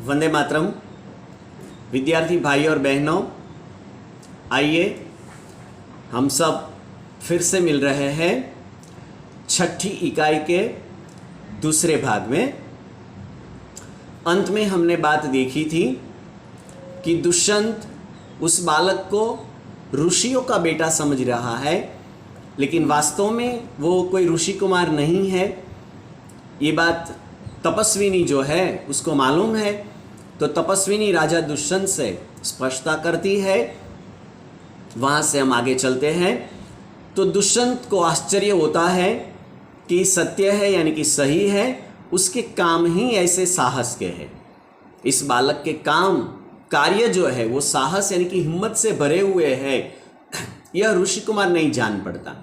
वंदे मातरम। विद्यार्थी भाई और बहनों, आइए हम सब फिर से मिल रहे हैं छठी इकाई के दूसरे भाग में। अंत में हमने बात देखी थी कि दुष्यंत उस बालक को ऋषियों का बेटा समझ रहा है, लेकिन वास्तव में वो कोई ऋषि कुमार नहीं है। ये बात तपस्विनी जो है उसको मालूम है, तो तपस्विनी राजा दुष्यंत से स्पष्टता करती है। वहाँ से हम आगे चलते हैं। तो दुष्यंत को आश्चर्य होता है कि सत्य है यानी कि सही है, उसके काम ही ऐसे साहस के हैं। इस बालक के कार्य जो है वो साहस यानी कि हिम्मत से भरे हुए है। यह ऋषि कुमार नहीं जान पड़ता।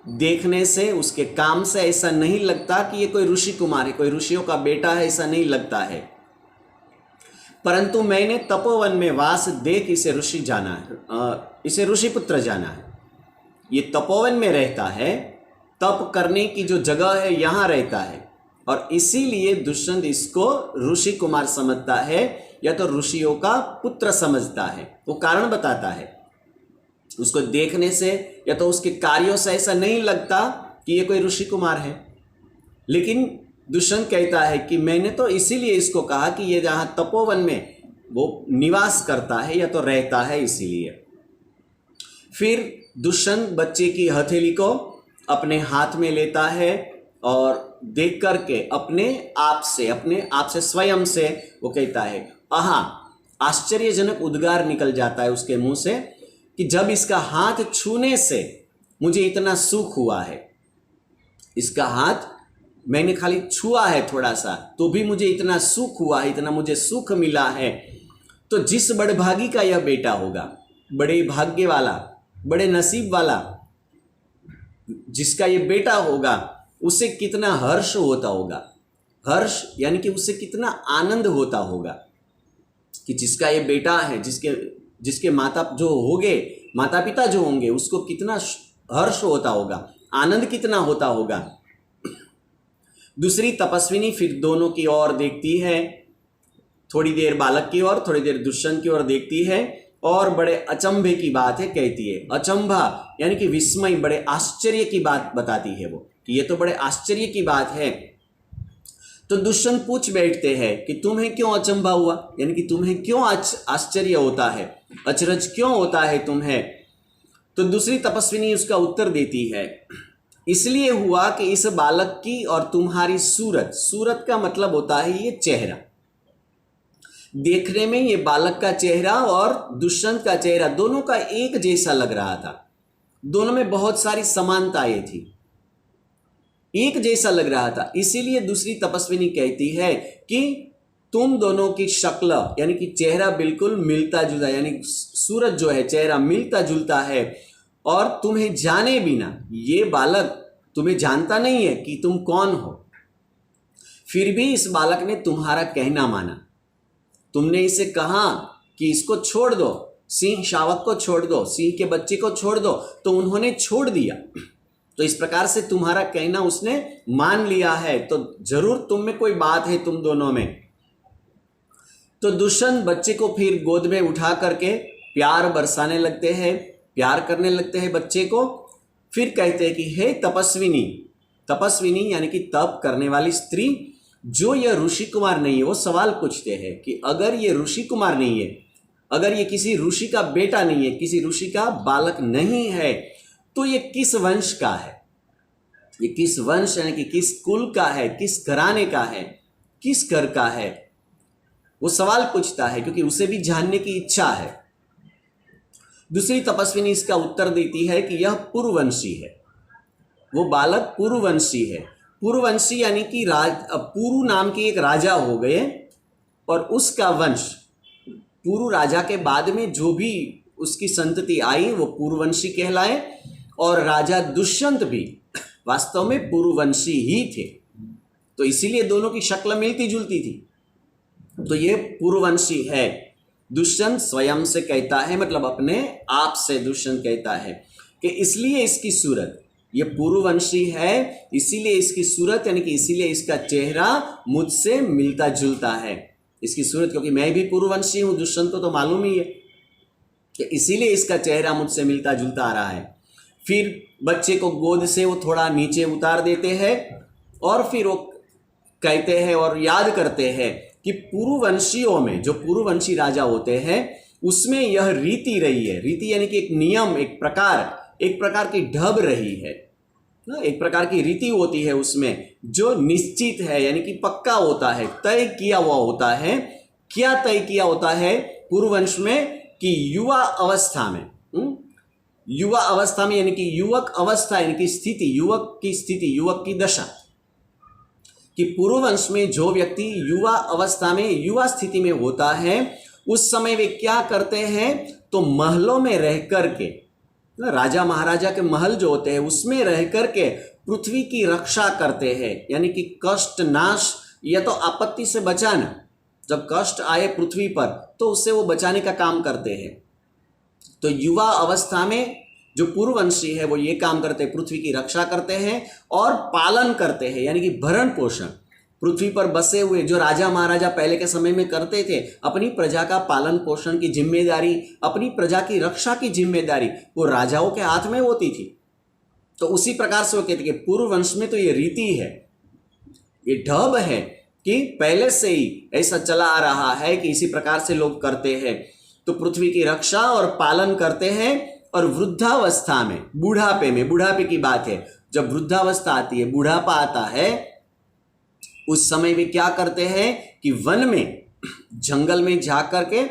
देखने से, उसके काम से ऐसा नहीं लगता कि ये कोई ऋषि कुमार है, कोई ऋषियों का बेटा है, ऐसा नहीं लगता है। परंतु मैंने तपोवन में वास देख इसे ऋषि जाना है, इसे ऋषि पुत्र जाना है। ये तपोवन में रहता है, तप करने की जो जगह है यहाँ रहता है, और इसीलिए दुष्यंत इसको ऋषि कुमार समझता है या तो ऋषियों का पुत्र समझता है। वो कारण बताता है। उसको देखने से या तो उसके कार्यों से ऐसा नहीं लगता कि ये कोई ऋषि कुमार है, लेकिन दुष्यंत कहता है कि मैंने तो इसीलिए इसको कहा कि ये जहाँ तपोवन में वो निवास करता है या तो रहता है, इसीलिए। फिर दुष्यंत बच्चे की हथेली को अपने हाथ में लेता है और देख करके अपने आप से स्वयं से वो कहता है, आहा। आश्चर्यजनक उद्गार निकल जाता है उसके मुंह से कि जब इसका हाथ छूने से मुझे इतना सुख हुआ है, इसका हाथ मैंने खाली छुआ है थोड़ा सा, तो भी मुझे इतना सुख हुआ है, इतना मुझे सुख मिला है। तो जिस बड़भागी का यह बेटा होगा, बड़े भाग्य वाला, बड़े नसीब वाला जिसका ये बेटा होगा, उसे कितना हर्ष होता होगा। हर्ष यानी कि उसे कितना आनंद होता होगा कि जिसका ये बेटा है, जिसके माता पिता जो होंगे, उसको कितना हर्ष होता होगा, आनंद कितना होता होगा। दूसरी तपस्विनी फिर दोनों की ओर देखती है, थोड़ी देर बालक की ओर, थोड़ी देर दुष्यंत की ओर देखती है, और बड़े अचंभे की बात है कहती है। अचंभा यानी कि विस्मय, बड़े आश्चर्य की बात बताती है वो कि ये तो बड़े आश्चर्य की बात है। तो दुष्यंत पूछ बैठते हैं कि तुम्हें क्यों अचंभा हुआ, यानी कि तुम्हें क्यों आश्चर्य होता है, अचरज क्यों होता है तुम्हें। तो दूसरी तपस्विनी उसका उत्तर देती है, इसलिए हुआ कि इस बालक की और तुम्हारी सूरत का मतलब होता है ये चेहरा। देखने में ये बालक का चेहरा और दुष्यंत का चेहरा दोनों का एक जैसा लग रहा था। दोनों में बहुत सारी समानताएं थी, एक जैसा लग रहा था। इसीलिए दूसरी तपस्विनी कहती है कि तुम दोनों की शक्ल यानी कि चेहरा बिल्कुल मिलता जुलता, यानी सूरत जो है, चेहरा मिलता जुलता है। और तुम्हें जाने बिना ये बालक तुम्हें जानता नहीं है कि तुम कौन हो, फिर भी इस बालक ने तुम्हारा कहना माना। तुमने इसे कहा कि इसको छोड़ दो, सिंह शावक को छोड़ दो, सिंह के बच्चे को छोड़ दो, तो उन्होंने छोड़ दिया। तो इस प्रकार से तुम्हारा कहना उसने मान लिया है, तो जरूर तुम में कोई बात है, तुम दोनों में। तो दुष्यंत बच्चे को फिर गोद में उठा करके प्यार बरसाने लगते हैं, प्यार करने लगते हैं बच्चे को। फिर कहते हैं कि हे तपस्विनी यानी कि तप करने वाली स्त्री, जो यह ऋषि कुमार नहीं है, वो सवाल पूछते हैं कि अगर ये ऋषि कुमार नहीं है, अगर ये किसी ऋषि का बेटा नहीं है, किसी ऋषि का बालक नहीं है, तो ये किस वंश का है, ये किस वंश यानी कि किस कुल का है, किस घराने का है, किस घर का है, वो सवाल पूछता है क्योंकि उसे भी जानने की इच्छा है। दूसरी तपस्विनी इसका उत्तर देती है कि यह पूर्ववंशी है, वो बालक पूर्ववंशी है। पूर्ववंशी यानी कि पुरु नाम के एक राजा हो गए, और उसका वंश, पुरु राजा के बाद में जो भी उसकी संतति आई वो पूर्ववंशी कहलाए। और राजा दुष्यंत भी वास्तव में पूर्ववंशी ही थे, तो इसीलिए दोनों की शक्ल मिलती जुलती थी। तो ये पूर्ववंशी है। दुष्यंत स्वयं से कहता है, मतलब अपने आप से दुष्यंत कहता है कि इसलिए इसकी सूरत, ये पूर्ववंशी है, इसीलिए इसकी सूरत यानी कि इसीलिए इसका चेहरा मुझसे मिलता जुलता है। इसकी सूरत, क्योंकि मैं भी पुरुवंशी हूँ, दुष्यंत तो मालूम ही है कि इसीलिए इसका चेहरा मुझसे मिलता जुलता आ रहा है। फिर बच्चे को गोद से वो थोड़ा नीचे उतार देते हैं और फिर वो कहते हैं और याद करते हैं कि पुरुवंशियों में जो पुरुवंशी राजा होते हैं उसमें यह रीति रही है। रीति यानी कि एक नियम, एक प्रकार की ढब रही है, एक प्रकार की रीति होती है उसमें जो निश्चित है, यानी कि पक्का होता है, तय किया हुआ होता है। क्या तय किया होता है पुरुवंश में कि युवा अवस्था में यानी कि युवक अवस्था यानी कि स्थिति, युवक की स्थिति, युवक की दशा, कि पुरुवंश में जो व्यक्ति युवा अवस्था में, युवा स्थिति में होता है उस समय वे क्या करते हैं, तो महलों में रह करके, राजा महाराजा के महल जो होते हैं उसमें रह करके पृथ्वी की रक्षा करते हैं, यानी कि कष्ट नाश या तो आपत्ति से बचाना, जब कष्ट आए पृथ्वी पर तो उससे वो बचाने का काम करते हैं। तो युवा अवस्था में जो पूर्ववंशी है वो ये काम करते हैं, पृथ्वी की रक्षा करते हैं और पालन करते हैं, यानी कि भरण पोषण। पृथ्वी पर बसे हुए जो राजा महाराजा पहले के समय में करते थे, अपनी प्रजा का पालन पोषण की जिम्मेदारी, अपनी प्रजा की रक्षा की जिम्मेदारी वो राजाओं के हाथ में होती थी। तो उसी प्रकार से वो कहते कि पूर्ववंश में तो ये रीति है, ये ढब है कि पहले से ही ऐसा चला आ रहा है कि इसी प्रकार से लोग करते हैं। तो पृथ्वी की रक्षा और पालन करते हैं और वृद्धावस्था में, बुढ़ापे की बात है, जब वृद्धावस्था आती है, बुढ़ापा आता है, उस समय वे क्या करते हैं कि वन में, जंगल में जाकर के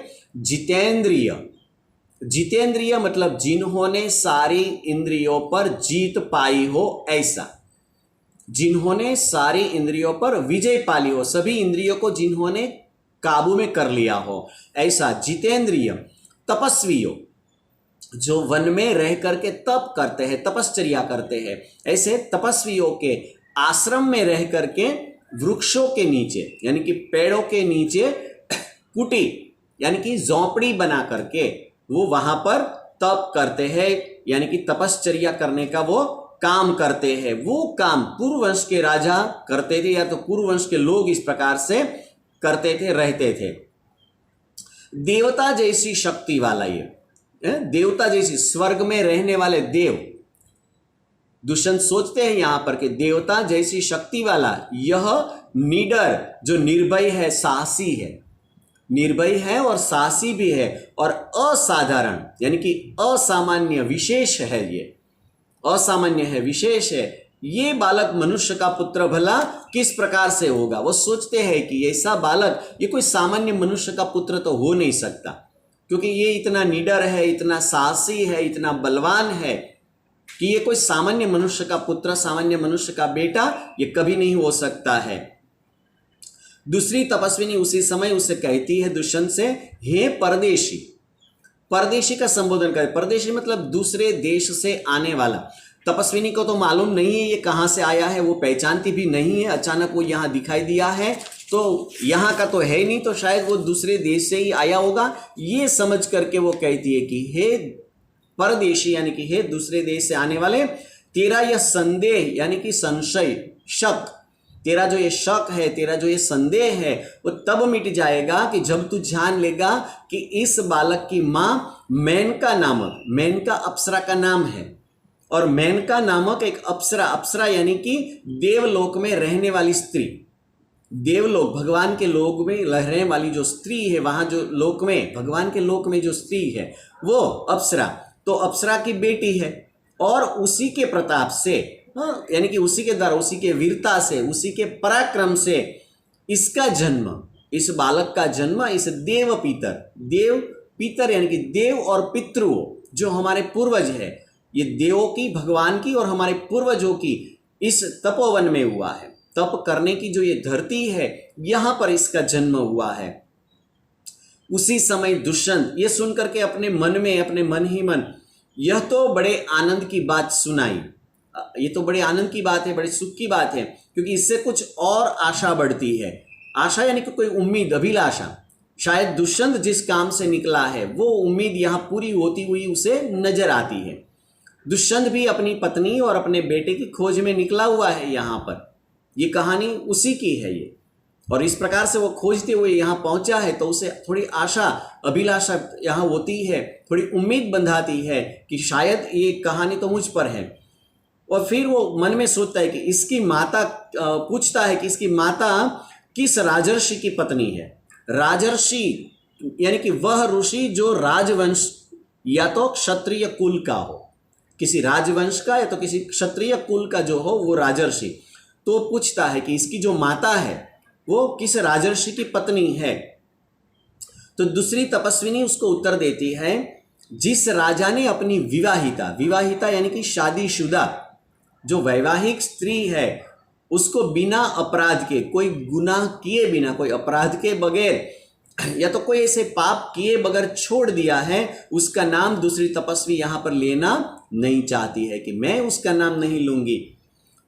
जितेंद्रिय मतलब जिन्होंने सारी इंद्रियों पर जीत पाई हो, ऐसा, जिन्होंने सारी इंद्रियों पर विजय पाली हो, सभी इंद्रियों को जिन्होंने काबू में कर लिया हो, ऐसा जितेंद्रिय तपस्वियों, जो वन में रह करके तप करते हैं, तपश्चर्या करते हैं, ऐसे तपस्वियों के आश्रम में रह करके वृक्षों के नीचे यानी कि पेड़ों के नीचे कुटी यानी कि झोंपड़ी बना करके वो वहां पर तप करते हैं, यानी कि तपश्चर्या करने का वो काम करते हैं। वो काम पूर्ववंश के राजा करते थे, या तो पूर्ववंश के लोग इस प्रकार से करते थे, रहते थे। देवता जैसी शक्ति वाला ये, देवता जैसी, स्वर्ग में रहने वाले देव, दुष्यंत सोचते हैं यहां पर कि देवता जैसी शक्ति वाला यह निडर, जो निर्भय है, साहसी है, निर्भय है और साहसी भी है, और असाधारण यानी कि असामान्य, विशेष है, ये असामान्य है, विशेष है, ये बालक मनुष्य का पुत्र भला किस प्रकार से होगा। वो सोचते हैं कि ऐसा बालक, ये कोई सामान्य मनुष्य का पुत्र तो हो नहीं सकता, क्योंकि ये इतना निडर है, इतना साहसी है, इतना बलवान है कि ये कोई सामान्य मनुष्य का पुत्र, सामान्य मनुष्य का बेटा ये कभी नहीं हो सकता है। दूसरी तपस्विनी उसी समय उसे कहती है दुष्यंत से, हे परदेशी, परदेशी का संबोधन करे, परदेशी मतलब दूसरे देश से आने वाला। तपस्विनी को तो मालूम नहीं है ये कहाँ से आया है, वो पहचानती भी नहीं है, अचानक वो यहाँ दिखाई दिया है तो यहाँ का तो है नहीं, तो शायद वो दूसरे देश से ही आया होगा, ये समझ करके वो कहती है कि हे परदेशी यानी कि हे दूसरे देश से आने वाले, तेरा यह संदेह यानी कि संशय, शक, तेरा जो ये शक है, तेरा जो ये संदेह है वो तब मिट जाएगा कि जब तू जान लेगा कि इस बालक की माँ मेनका नामक, मेनका अप्सरा का नाम है, और मेनका नामक एक अप्सरा, अप्सरा यानी कि देवलोक में रहने वाली स्त्री, देवलोक भगवान के लोक में रहने वाली जो स्त्री है, वहां जो लोक में, भगवान के लोक में जो स्त्री है वो अप्सरा, तो अप्सरा की बेटी है, और उसी के प्रताप से, यानी कि उसी के द्वारा, उसी के वीरता से, उसी के पराक्रम से इसका जन्म, इस बालक का जन्म इस देव पितर यानी कि देव और पितृओं जो हमारे पूर्वज है, ये देवों की, भगवान की और हमारे पूर्वजों की इस तपोवन में हुआ है। तप करने की जो ये धरती है, यहां पर इसका जन्म हुआ है। उसी समय दुष्यंत ये सुनकर के अपने मन में, अपने मन ही मन, यह तो बड़े आनंद की बात सुनाई, ये तो बड़े आनंद की बात है, बड़े सुख की बात है, क्योंकि इससे कुछ और आशा बढ़ती है। आशा यानी कि कोई उम्मीद, अभिलाषा, शायद दुष्यंत जिस काम से निकला है वो उम्मीद यहाँ पूरी होती हुई उसे नजर आती है। दुष्यंत भी अपनी पत्नी और अपने बेटे की खोज में निकला हुआ है यहाँ पर, ये कहानी उसी की है ये। और इस प्रकार से वो खोजते हुए यहाँ पहुंचा है, तो उसे थोड़ी आशा अभिलाषा यहाँ होती है, थोड़ी उम्मीद बंधाती है कि शायद ये कहानी तो मुझ पर है। और फिर वो मन में सोचता है कि इसकी माता, पूछता है कि इसकी माता किस राजर्षि की पत्नी है। राजर्षि यानी कि वह ऋषि जो राजवंश या तो क्षत्रिय कुल का हो, किसी राजवंश का या तो किसी क्षत्रिय कुल का जो हो वो राजर्षि। तो पूछता है कि इसकी जो माता है वो किस राजर्षि की पत्नी है। तो दूसरी तपस्विनी उसको उत्तर देती है, जिस राजा ने अपनी विवाहिता, विवाहिता यानी कि शादीशुदा जो वैवाहिक स्त्री है, उसको बिना अपराध के, कोई गुनाह किए बिना, कोई अपराध के बगैर या तो कोई ऐसे पाप किए बगैर छोड़ दिया है, उसका नाम दूसरी तपस्वी यहाँ पर लेना नहीं चाहती है कि मैं उसका नाम नहीं लूंगी।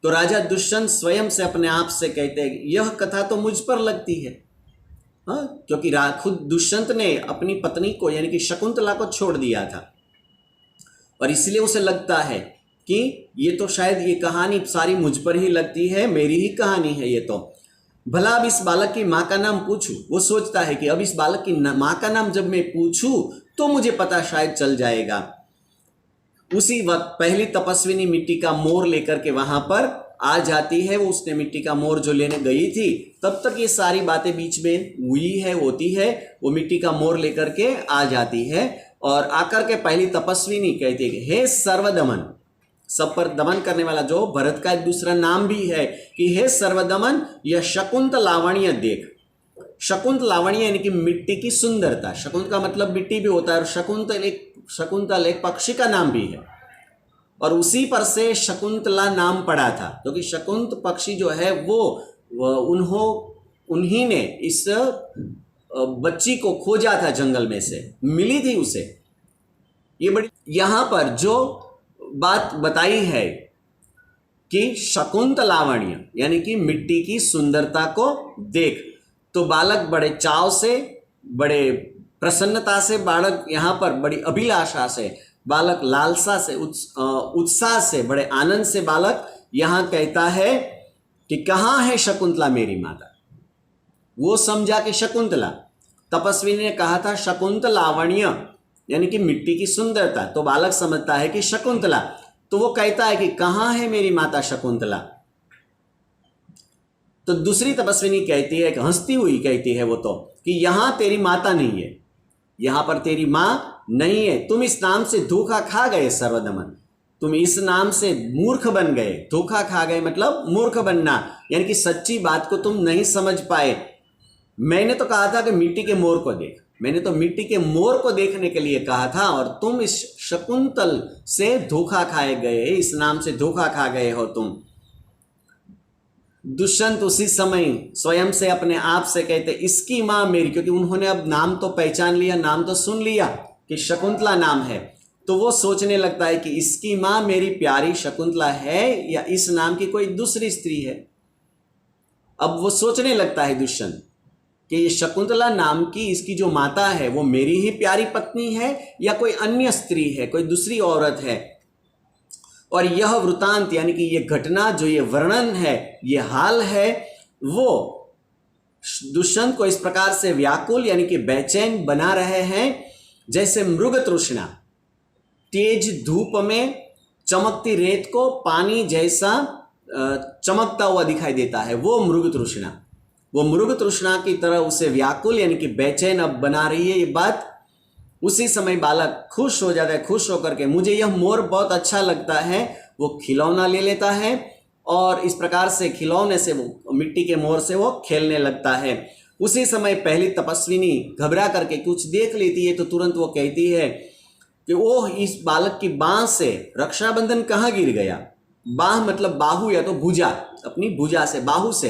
तो राजा दुष्यंत स्वयं से अपने आप से कहते हैं, यह कथा तो मुझ पर लगती है। हाँ, क्योंकि खुद दुष्यंत ने अपनी पत्नी को यानी कि शकुंतला को छोड़ दिया था, और इसलिए उसे लगता है कि ये तो शायद ये कहानी सारी मुझ पर ही लगती है, मेरी ही कहानी है ये तो। भला अब इस बालक की माँ का नाम पूछूं। वो सोचता है कि अब इस बालक की माँ का नाम जब मैं पूछूं तो मुझे पता शायद चल जाएगा। उसी वक्त पहली तपस्विनी मिट्टी का मोर लेकर के वहां पर आ जाती है। वो उसने मिट्टी का मोर जो लेने गई थी, तब तक ये सारी बातें बीच में हुई है, होती है। वो मिट्टी का मोर लेकर के आ जाती है और आकर के पहली तपस्विनी कहती है, हे सर्वदमन, सब पर दमन करने वाला, जो भरत का एक दूसरा नाम भी है कि हे सर्वदमन, यह शकुंत लावण्य देख। शकुंत लावण्य यानी कि मिट्टी की सुंदरता। शकुंत का मतलब मिट्टी भी होता है, और शकुंतल एक पक्षी का नाम भी है, और उसी पर से शकुंतला नाम पड़ा था, क्योंकि शकुंत पक्षी जो है वो उन्हीं ने इस बच्ची को खोजा था, जंगल में से मिली थी उसे। ये बड़ी यहां पर जो बात बताई है कि शकुंत लावण्य यानी कि मिट्टी की सुंदरता को देख, तो बालक बड़े चाव से, बड़े प्रसन्नता से, बालक यहाँ पर बड़ी अभिलाषा से, बालक लालसा से, उत्साह से, बड़े आनंद से बालक यहाँ कहता है कि कहाँ है शकुंतला मेरी माता। वो समझा कि शकुंतला, तपस्वी ने कहा था शकुंत लावण्य यानी कि मिट्टी की सुंदरता, तो बालक समझता है कि शकुंतला। तो वो कहता है कि कहाँ है मेरी माता शकुंतला। तो दूसरी तपस्विनी कहती है, हंसती हुई कहती है वो तो, कि यहां तेरी माता नहीं है, यहां पर तेरी मां नहीं है। तुम इस नाम से धोखा खा गए सर्वदमन, तुम इस नाम से मूर्ख बन गए। धोखा खा गए मतलब मूर्ख बनना, यानी कि सच्ची बात को तुम नहीं समझ पाए। मैंने तो कहा था कि मिट्टी के मोर को देख, मैंने तो मिट्टी के मोर को देखने के लिए कहा था, और तुम इस शकुंतल से धोखा खाए गए, इस नाम से धोखा खा गए हो तुम। दुष्यंत उसी समय स्वयं से अपने आप से कहते, इसकी मां मेरी, क्योंकि उन्होंने अब नाम तो पहचान लिया, नाम तो सुन लिया कि शकुंतला नाम है, तो वो सोचने लगता है कि इसकी मां मेरी प्यारी शकुंतला है या इस नाम की कोई दूसरी स्त्री है। अब वो सोचने लगता है दुष्यंत कि ये शकुंतला नाम की इसकी जो माता है वो मेरी ही प्यारी पत्नी है या कोई अन्य स्त्री है, कोई दूसरी औरत है। और यह वृतांत यानी कि ये घटना, जो ये वर्णन है, ये हाल है, वो दुष्यंत को इस प्रकार से व्याकुल यानी कि बेचैन बना रहे हैं जैसे मृग तृष्णा तेज धूप में चमकती रेत को पानी जैसा चमकता हुआ दिखाई देता है, वो मृग तृष्णा। वो मृग तृष्णा की तरह उसे व्याकुल यानी कि बेचैन अब बना रही है ये बात। उसी समय बालक खुश हो जाता है, खुश होकर के मुझे यह मोर बहुत अच्छा लगता है, वो खिलौना ले लेता है और इस प्रकार से खिलौने से, वो मिट्टी के मोर से वो खेलने लगता है। उसी समय पहली तपस्विनी घबरा करके कुछ देख लेती है, तो तुरंत वो कहती है कि वो इस बालक की बाह से रक्षाबंधन कहाँ गिर गया। बाह मतलब बाहु या तो भुजा, अपनी भुजा से, बाहु से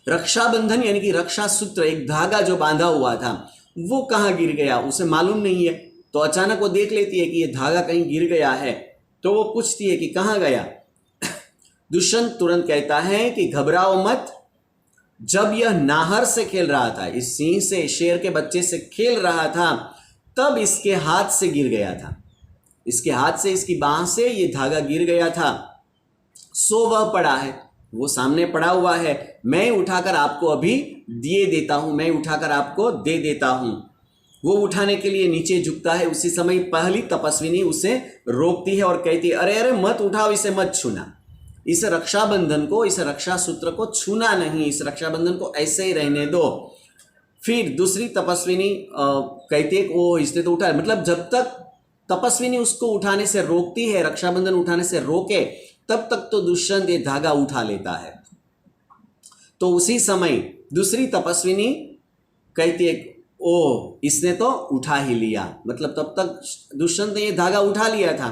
रक्षाबंधन यानी कि रक्षा सूत्र, एक धागा जो बांधा हुआ था, वो कहाँ गिर गया उसे मालूम नहीं है। तो अचानक वो देख लेती है कि ये धागा कहीं गिर गया है, तो वो पूछती है कि कहाँ गया। दुष्यंत तुरंत कहता है कि घबराओ मत, जब यह नाहर से खेल रहा था, इस सिंह से, शेर के बच्चे से खेल रहा था, तब इसके हाथ से गिर गया था, इसके हाथ से, इसकी बाह से ये धागा गिर गया था, सो वह पड़ा है। वो सामने पड़ा हुआ है, मैं उठाकर आपको अभी दिए देता हूं, मैं उठाकर आपको दे देता हूं। वो उठाने के लिए नीचे झुकता है, उसी समय पहली तपस्विनी उसे रोकती है और कहती है, अरे अरे मत उठाओ, इसे मत छूना, इस रक्षाबंधन को, इस रक्षा सूत्र को छूना नहीं, इस रक्षाबंधन को ऐसे ही रहने दो। फिर दूसरी तपस्विनी कहती है वो इसने तो उठा, मतलब जब तक तपस्विनी उसको उठाने से रोकती है, रक्षाबंधन उठाने से रोके, तब तक तो दुष्यंत ये धागा उठा लेता है। तो उसी समय दूसरी तपस्विनी कहती है, ओ इसने तो उठा ही लिया, मतलब तब तक दुष्यंत ने ये धागा उठा लिया था।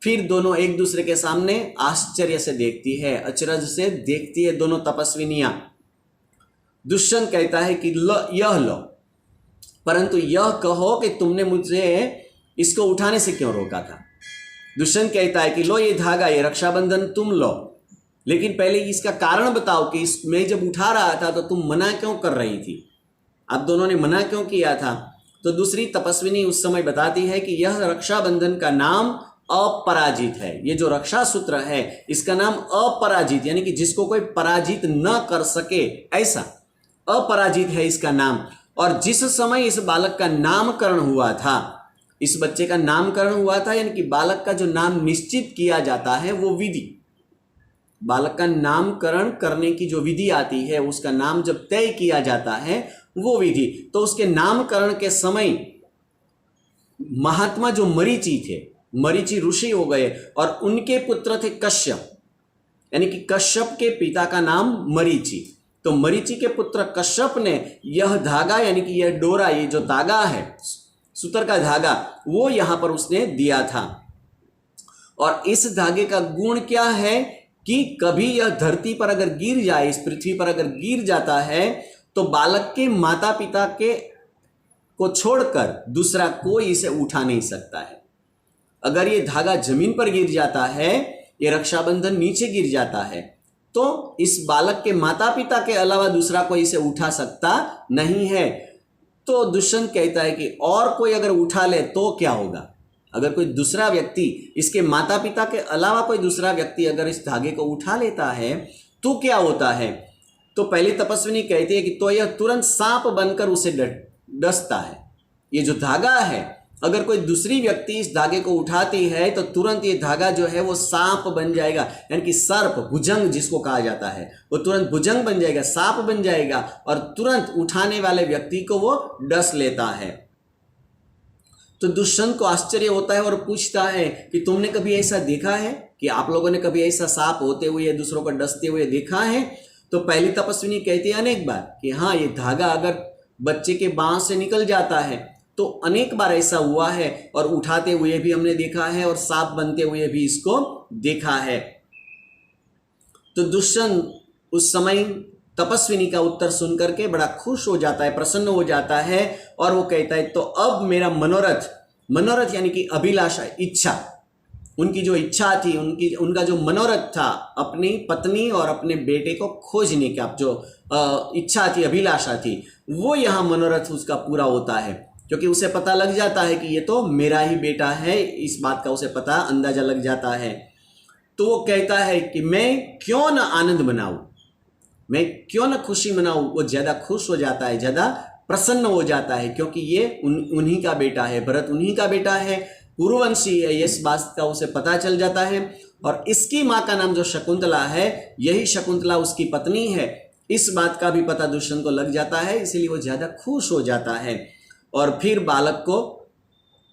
फिर दोनों एक दूसरे के सामने आश्चर्य से देखती है, अचरज से देखती है दोनों तपस्विनियां। दुष्यंत कहता है कि यह लो, परंतु यह कहो कि तुमने मुझे इसको उठाने से क्यों रोका था। दुष्यंत कहता है कि लो ये धागा, ये रक्षाबंधन तुम लो, लेकिन पहले इसका कारण बताओ कि मैं जब उठा रहा था तो तुम मना क्यों कर रही थी, आप दोनों ने मना क्यों किया था। तो दूसरी तपस्विनी उस समय बताती है कि यह रक्षाबंधन का नाम अपराजित है, ये जो रक्षा सूत्र है इसका नाम अपराजित, यानी कि जिसको कोई पराजित न कर सके, ऐसा अपराजित है इसका नाम। और जिस समय इस बालक का नामकरण हुआ था, इस बच्चे का नामकरण हुआ था, यानी कि बालक का जो नाम निश्चित किया जाता है वो विधि, बालक का नामकरण करने की जो विधि आती है, उसका नाम जब तय किया जाता है वो विधि, तो उसके नामकरण के समय महात्मा जो मरीचि थे, मरीचि ऋषि हो गए और उनके पुत्र थे कश्यप, यानी कि कश्यप के पिता का नाम मरीचि। तो मरीचि के पुत्र कश्यप ने यह धागा, यानी कि यह डोरा, ये जो धागा है सूत्र का धागा, वो यहां पर उसने दिया था। और इस धागे का गुण क्या है कि कभी यह धरती पर अगर गिर जाए, इस पृथ्वी पर अगर गिर जाता है, तो बालक के माता पिता के को छोड़कर दूसरा कोई इसे उठा नहीं सकता है। अगर ये धागा जमीन पर गिर जाता है, ये रक्षाबंधन नीचे गिर जाता है, तो इस बालक के माता पिता के अलावा दूसरा कोई इसे उठा सकता नहीं है। तो दुष्यंत कहता है कि और कोई अगर उठा ले तो क्या होगा, अगर कोई दूसरा व्यक्ति, इसके माता पिता के अलावा कोई दूसरा व्यक्ति अगर इस धागे को उठा लेता है तो क्या होता है। तो पहली तपस्विनी कहती है कि तो यह तुरंत सांप बनकर उसे डसता है। ये जो धागा है, अगर कोई दूसरी व्यक्ति इस धागे को उठाती है तो तुरंत ये धागा जो है वो सांप बन जाएगा, यानी कि सर्प, भुजंग जिसको कहा जाता है, वो तुरंत भुजंग बन जाएगा, सांप बन जाएगा और तुरंत उठाने वाले व्यक्ति को वो डस लेता है। तो दुष्यंत को आश्चर्य होता है और पूछता है कि तुमने कभी ऐसा देखा है, कि आप लोगों ने कभी ऐसा सांप होते हुए दूसरों को डसते हुए देखा है। तो पहली तपस्विनी कहती है अनेक बार कि हाँ, ये धागा अगर बच्चे के बांह से निकल जाता है तो अनेक बार ऐसा हुआ है, और उठाते हुए भी हमने देखा है और सांप बनते हुए भी इसको देखा है। तो दुष्यंत उस समय तपस्विनी का उत्तर सुनकर के बड़ा खुश हो जाता है, प्रसन्न हो जाता है, और वो कहता है तो अब मेरा मनोरथ, मनोरथ यानी कि अभिलाषा, इच्छा, उनकी जो इच्छा थी, उनका जो मनोरथ था अपनी पत्नी और अपने बेटे को खोजने का जो इच्छा थी, अभिलाषा थी, वो यहाँ मनोरथ उसका पूरा होता है। क्योंकि उसे पता लग जाता है कि ये तो मेरा ही बेटा है, इस बात का उसे पता, अंदाजा लग जाता है। तो वो कहता है कि मैं क्यों न आनंद मनाऊं, मैं क्यों न खुशी मनाऊं। वो ज़्यादा खुश हो जाता है, ज़्यादा प्रसन्न हो जाता है, क्योंकि ये उन्हीं का बेटा है, भरत उन्हीं का बेटा है, पुरुवंशी है, इस बात का उसे पता चल जाता है। और इसकी माँ का नाम जो शकुंतला है, यही शकुंतला उसकी पत्नी है, इस बात का भी पता दुष्यंत को लग जाता है, इसलिए वो ज़्यादा खुश हो जाता है। और फिर बालक को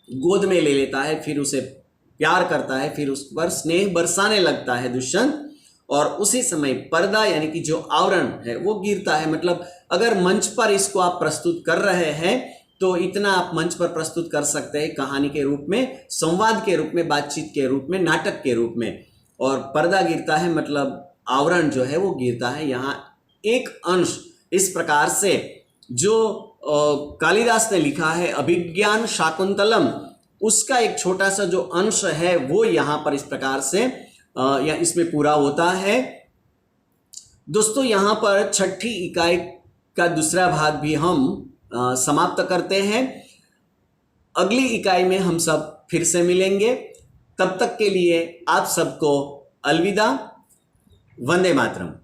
गोद में ले लेता है, फिर उसे प्यार करता है, फिर उस पर स्नेह बरसाने लगता है दुष्यंत। और उसी समय पर्दा यानी कि जो आवरण है वो गिरता है। मतलब अगर मंच पर इसको आप प्रस्तुत कर रहे हैं तो इतना आप मंच पर प्रस्तुत कर सकते हैं, कहानी के रूप में, संवाद के रूप में, बातचीत के रूप में, नाटक के रूप में। और पर्दा गिरता है मतलब आवरण जो है वो गिरता है। यहाँ एक अंश इस प्रकार से जो कालिदास ने लिखा है अभिज्ञान शाकुंतलम, उसका एक छोटा सा जो अंश है वो यहाँ पर इस प्रकार से या इसमें पूरा होता है। दोस्तों, यहाँ पर छठी इकाई का दूसरा भाग भी हम समाप्त करते हैं। अगली इकाई में हम सब फिर से मिलेंगे। तब तक के लिए आप सबको अलविदा। वंदे मातरम।